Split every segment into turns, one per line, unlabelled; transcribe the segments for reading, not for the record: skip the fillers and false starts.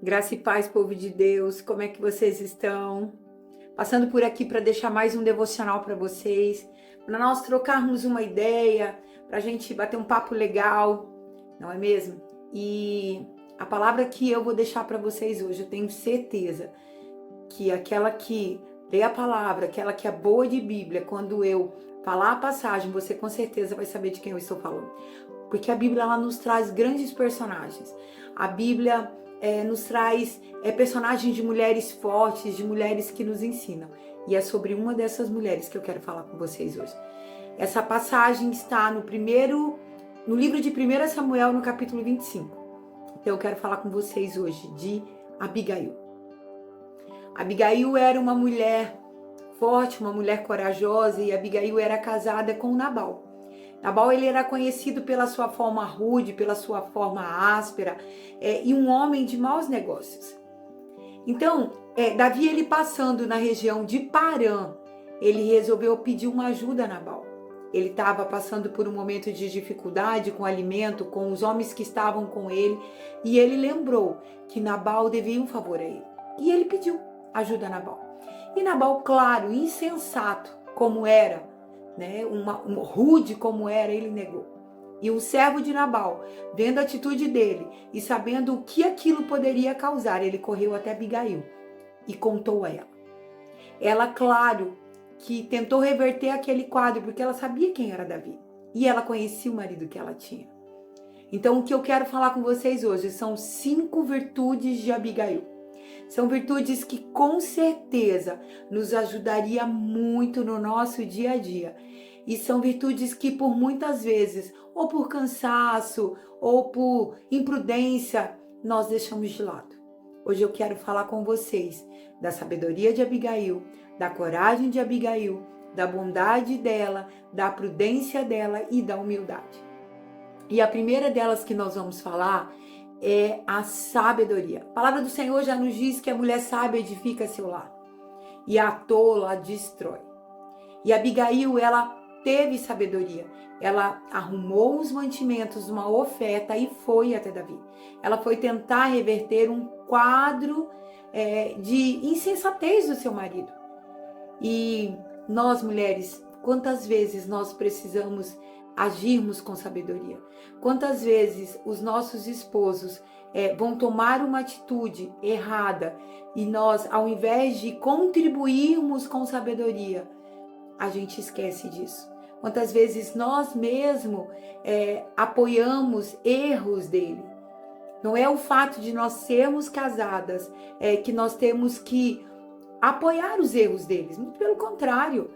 Graça e paz, povo de Deus, como é que vocês estão? Passando por aqui para deixar mais um devocional para vocês, para nós trocarmos uma ideia, para a gente bater um papo legal, não é mesmo? E a palavra que eu vou deixar para vocês hoje, eu tenho certeza que aquela que lê a palavra, aquela que é boa de Bíblia, quando eu falar a passagem, você com certeza vai saber de quem eu estou falando. Porque a Bíblia ela nos traz grandes personagens. A Bíblia nos traz personagens de mulheres fortes, de mulheres que nos ensinam. E é sobre uma dessas mulheres que eu quero falar com vocês hoje. Essa passagem está no livro de 1 Samuel, no capítulo 25. Então eu quero falar com vocês hoje de Abigail. Abigail era uma mulher forte, uma mulher corajosa, e Abigail era casada com Nabal. Nabal ele era conhecido pela sua forma rude, pela sua forma áspera, e um homem de maus negócios. Então, Davi ele passando na região de Parã, ele resolveu pedir uma ajuda a Nabal. Ele estava passando por um momento de dificuldade com o alimento, com os homens que estavam com ele, e ele lembrou que Nabal devia um favor a ele. E ele pediu ajuda a Nabal. E Nabal, claro, insensato como era, rude como era, ele negou. E o servo de Nabal, vendo a atitude dele e sabendo o que aquilo poderia causar, ele correu até Abigail e contou a ela. Ela, claro, que tentou reverter aquele quadro, porque ela sabia quem era Davi. E ela conhecia o marido que ela tinha. Então, o que eu quero falar com vocês hoje são 5 virtudes de Abigail. São virtudes que com certeza nos ajudaria muito no nosso dia a dia. E são virtudes que por muitas vezes, ou por cansaço, ou por imprudência, nós deixamos de lado. Hoje eu quero falar com vocês da sabedoria de Abigail, da coragem de Abigail, da bondade dela, da prudência dela e da humildade. E a primeira delas que nós vamos falar é a sabedoria. A palavra do Senhor já nos diz que a mulher sábia edifica seu lar e a tola a destrói. E Abigail, ela teve sabedoria. Ela arrumou os mantimentos, uma oferta e foi até Davi. Ela foi tentar reverter um quadro de insensatez do seu marido. E nós, mulheres, quantas vezes nós precisamos agirmos com sabedoria? Quantas vezes os nossos esposos vão tomar uma atitude errada e nós, ao invés de contribuirmos com sabedoria, a gente esquece disso. Quantas vezes nós mesmos apoiamos erros dele. Não é o fato de nós sermos casadas que nós temos que apoiar os erros deles. Muito pelo contrário.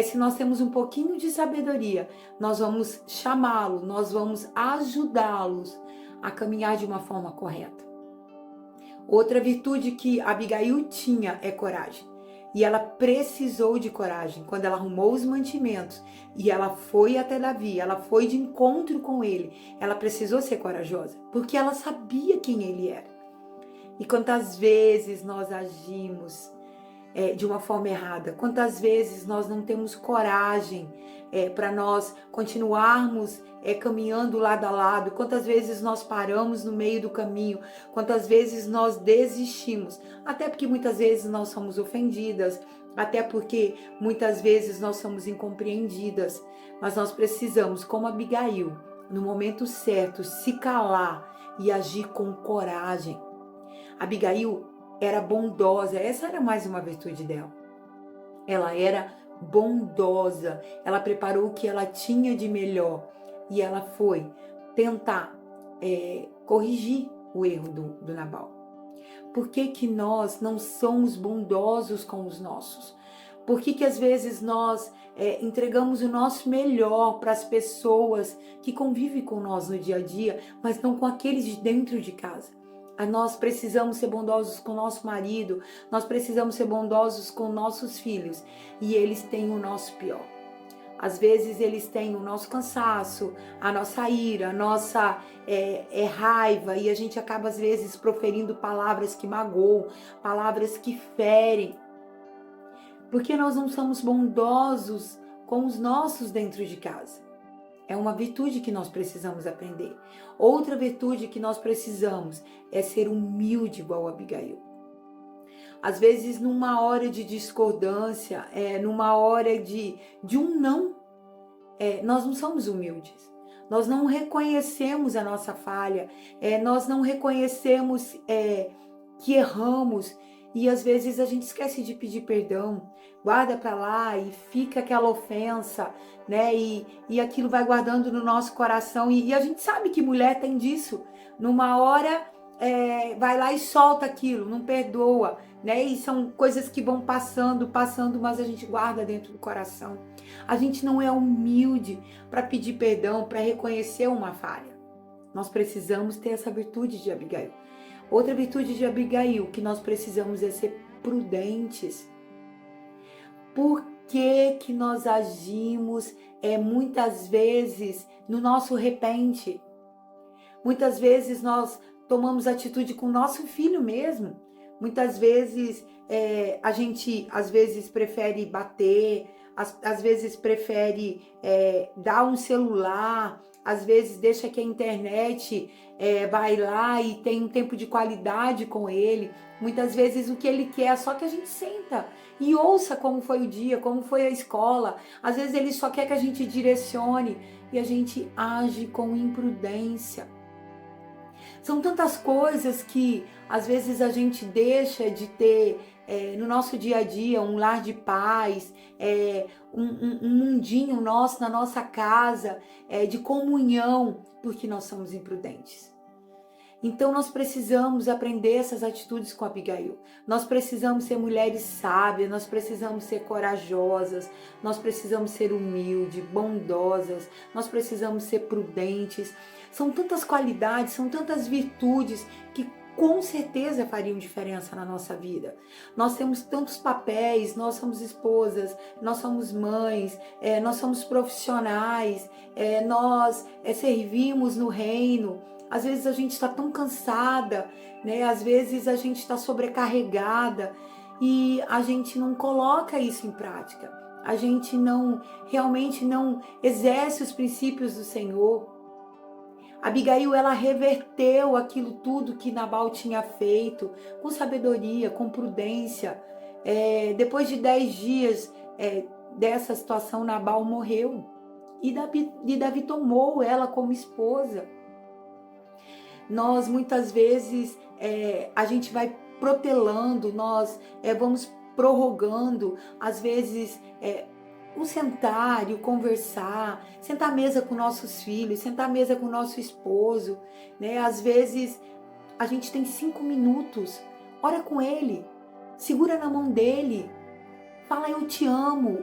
Se nós temos um pouquinho de sabedoria, nós vamos chamá-los, nós vamos ajudá-los a caminhar de uma forma correta. Outra virtude que Abigail tinha é coragem. E ela precisou de coragem quando ela arrumou os mantimentos e ela foi até Davi, ela foi de encontro com ele. Ela precisou ser corajosa, porque ela sabia quem ele era. E quantas vezes nós agimos de uma forma errada? Quantas vezes nós não temos coragem para nós continuarmos caminhando lado a lado? Quantas vezes nós paramos no meio do caminho? Quantas vezes nós desistimos? Até porque muitas vezes nós somos ofendidas, até porque muitas vezes nós somos incompreendidas. Mas nós precisamos, como Abigail, no momento certo, se calar e agir com coragem. Abigail era bondosa, essa era mais uma virtude dela. Ela era bondosa, ela preparou o que ela tinha de melhor e ela foi tentar corrigir o erro do Nabal. Por que nós não somos bondosos com os nossos? Por que às vezes nós entregamos o nosso melhor para as pessoas que convivem com nós no dia a dia, mas não com aqueles de dentro de casa? Nós precisamos ser bondosos com o nosso marido, nós precisamos ser bondosos com nossos filhos e eles têm o nosso pior. Às vezes eles têm o nosso cansaço, a nossa ira, a nossa raiva e a gente acaba às vezes proferindo palavras que magoam, palavras que ferem. Porque nós não somos bondosos com os nossos dentro de casa. É uma virtude que nós precisamos aprender. Outra virtude que nós precisamos é ser humilde igual a Abigail. Às vezes, numa hora de discordância, numa hora de um não, nós não somos humildes. Nós não reconhecemos a nossa falha, nós não reconhecemos que erramos, e às vezes a gente esquece de pedir perdão, guarda para lá e fica aquela ofensa, né? E aquilo vai guardando no nosso coração, e a gente sabe que mulher tem disso. Numa hora vai lá e solta aquilo, não perdoa, né? E são coisas que vão passando, mas a gente guarda dentro do coração. A gente não é humilde para pedir perdão, para reconhecer uma falha. Nós precisamos ter essa virtude de Abigail. Outra virtude de Abigail que nós precisamos é ser prudentes. Por que nós agimos muitas vezes no nosso repente? Muitas vezes nós tomamos atitude com o nosso filho mesmo. Muitas vezes a gente às vezes prefere bater, às vezes prefere dar um celular, às vezes deixa que a internet vai lá e tem um tempo de qualidade com ele. Muitas vezes o que ele quer é só que a gente senta e ouça como foi o dia, como foi a escola. Às vezes ele só quer que a gente direcione e a gente age com imprudência. São tantas coisas que às vezes a gente deixa de ter no nosso dia a dia, um lar de paz, um mundinho nosso, na nossa casa, de comunhão, porque nós somos imprudentes. Então nós precisamos aprender essas atitudes com Abigail. Nós precisamos ser mulheres sábias, nós precisamos ser corajosas, nós precisamos ser humildes, bondosas, nós precisamos ser prudentes. São tantas qualidades, são tantas virtudes que com certeza fariam diferença na nossa vida. Nós temos tantos papéis, nós somos esposas, nós somos mães, nós somos profissionais, nós servimos no reino. Às vezes a gente está tão cansada, né? Às vezes a gente está sobrecarregada e a gente não coloca isso em prática. A gente realmente não exerce os princípios do Senhor. Abigail, ela reverteu aquilo tudo que Nabal tinha feito, com sabedoria, com prudência. Depois de 10 dias dessa situação, Nabal morreu. E Davi tomou ela como esposa. Nós, muitas vezes, a gente vai protelando, nós vamos prorrogando, às vezes, o sentar e o conversar, sentar à mesa com nossos filhos, sentar à mesa com o nosso esposo, né? Às vezes a gente tem 5 minutos, ora com ele, segura na mão dele, fala eu te amo,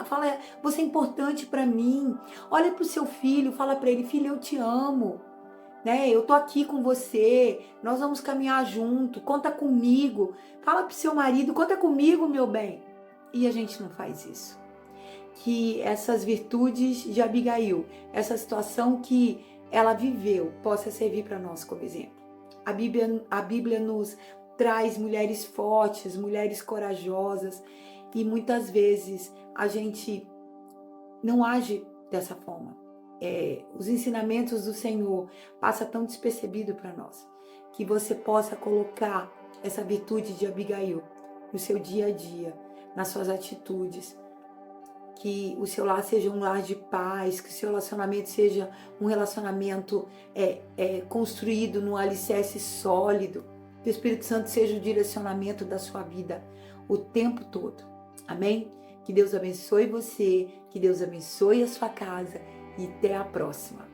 fala você é importante para mim, olha para o seu filho, fala para ele, filho eu te amo, né? Eu tô aqui com você, nós vamos caminhar junto, conta comigo, fala pro seu marido, conta comigo meu bem, e a gente não faz isso. Que essas virtudes de Abigail, essa situação que ela viveu, possa servir para nós como exemplo. A Bíblia nos traz mulheres fortes, mulheres corajosas, e muitas vezes a gente não age dessa forma. Os ensinamentos do Senhor passam tão despercebido para nós, que você possa colocar essa virtude de Abigail no seu dia a dia, nas suas atitudes, que o seu lar seja um lar de paz, que o seu relacionamento seja um relacionamento construído num alicerce sólido, que o Espírito Santo seja o direcionamento da sua vida o tempo todo. Amém? Que Deus abençoe você, que Deus abençoe a sua casa e até a próxima.